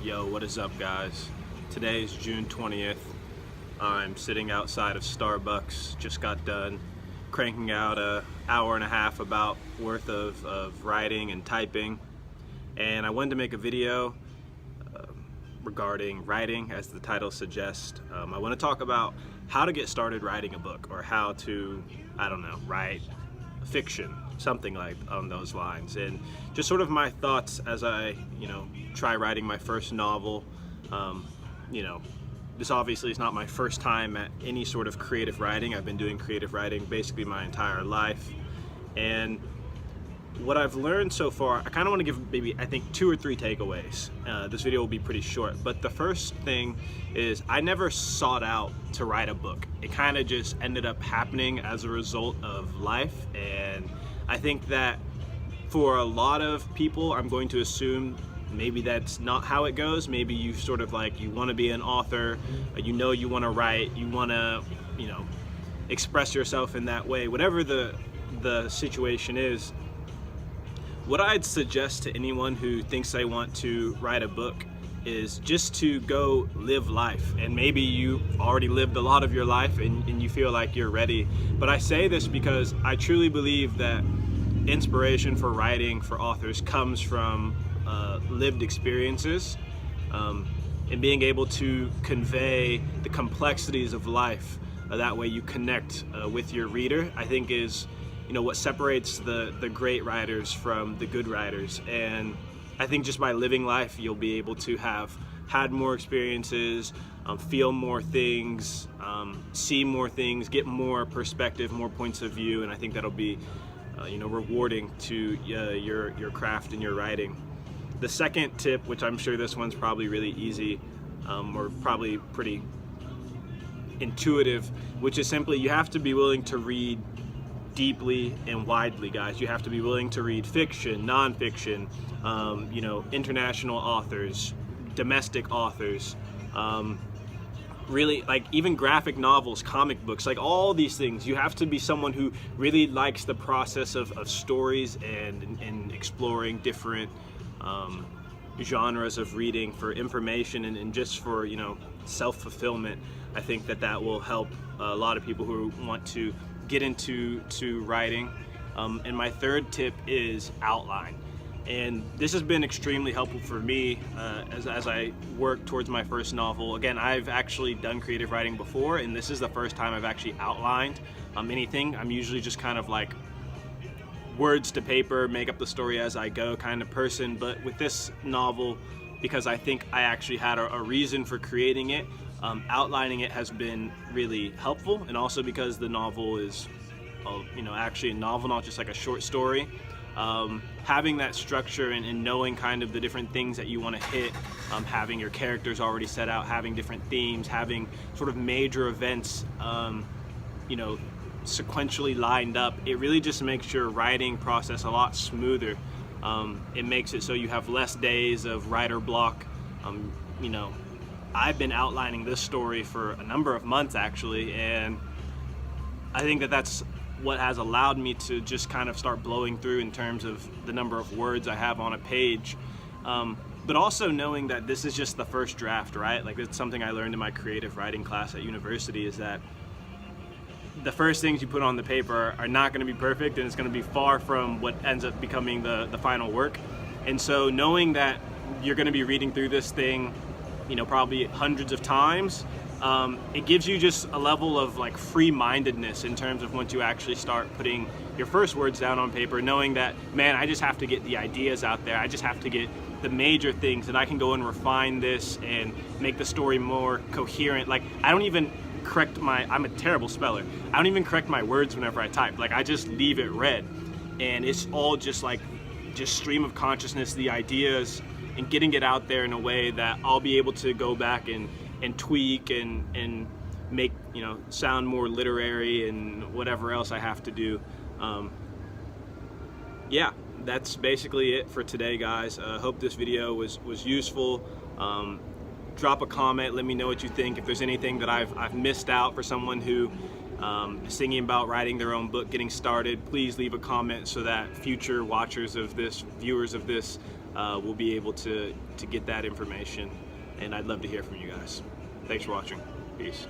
Yo, what is up, guys? Today is June 20th. I'm sitting outside of Starbucks. Just got done cranking out an hour and a half about worth of writing and typing. And I wanted to make a video regarding writing, as the title suggests. I want to talk about how to get started writing a book, or how to, I don't know, write fiction, something like on those lines, and just sort of my thoughts as I, try writing my first novel. This obviously is not my first time at any sort of creative writing. I've been doing creative writing basically my entire life, and what I've learned so far, I kind of want to give maybe, I think, 2 or 3 takeaways. This video will be pretty short, but the first thing is I never sought out to write a book. It kind of just ended up happening as a result of life, and I think that for a lot of people, I'm going to assume maybe that's not how it goes. Maybe you sort of you want to be an author, you want to write, you want to, express yourself in that way. Whatever the situation is, what I'd suggest to anyone who thinks they want to write a book is just to go live life. And maybe you've already lived a lot of your life and you feel like you're ready. But I say this because I truly believe that inspiration for writing for authors comes from lived experiences, and being able to convey the complexities of life. That way you connect with your reader, I think is what separates the great writers from the good writers. And I think just by living life, you'll be able to have had more experiences, feel more things, see more things, get more perspective, more points of view, and I think that'll be rewarding to your craft and your writing. The second tip, which I'm sure this one's probably really easy, or probably pretty intuitive, which is simply you have to be willing to read deeply and widely, guys. You have to be willing to read fiction, nonfiction, international authors, domestic authors, really, even graphic novels, comic books, all these things. You have to be someone who really likes the process of stories and exploring different genres of reading for information and just for self-fulfillment. I think that will help a lot of people who want to get into writing. And my third tip is outline. And this has been extremely helpful for me as I work towards my first novel. Again, I've actually done creative writing before, and this is the first time I've actually outlined anything. I'm usually just kind of words to paper, make up the story as I go kind of person. But with this novel, because I think I actually had a reason for creating it, outlining it has been really helpful. And also because the novel is actually a novel, not just a short story. Having that structure and knowing kind of the different things that you want to hit, having your characters already set out, having different themes, having sort of major events sequentially lined up, it really just makes your writing process a lot smoother. It makes it so you have less days of writer block. I've been outlining this story for a number of months actually, and I think that's what has allowed me to just kind of start blowing through in terms of the number of words I have on a page. But also knowing that this is just the first draft, right? It's something I learned in my creative writing class at university, is that the first things you put on the paper are not going to be perfect, and it's going to be far from what ends up becoming the final work. And so knowing that you're going to be reading through this thing, probably hundreds of times, it gives you just a level of free-mindedness in terms of once you actually start putting your first words down on paper, knowing that, man, I just have to get the ideas out there. I just have to get the major things, and I can go and refine this and make the story more coherent. I don't even correct I'm a terrible speller. I don't even correct my words whenever I type. I just leave it read, and it's all just stream of consciousness, the ideas, and getting it out there in a way that I'll be able to go back and tweak and make sound more literary and whatever else I have to do. Yeah, that's basically it for today, guys. Hope this video was useful. Drop a comment, let me know what you think. If there's anything that I've missed out for someone who is thinking about writing their own book, getting started, please leave a comment so that future watchers of this, viewers of this, we'll be able to get that information, and I'd love to hear from you guys. Thanks for watching. Peace.